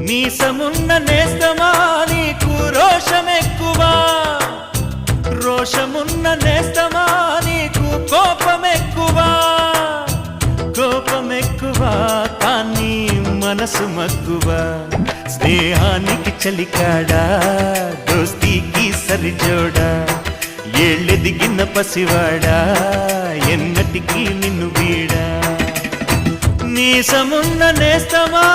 మీసమున్న నేస్తమా నీకు రోషమెక్కువా, రోషమున్న నేస్తమా నీకు కోపమెక్కువా, కోపమెక్కువా కానీ మనసు మక్కువా. స్నేహానికి చలికాడా, దోస్తీకి సరిజోడా, ఏళ్ళెదిగిన పసివాడా ఎన్నటికీ నిన్ను వీడా. మీసమున్న నేస్తమా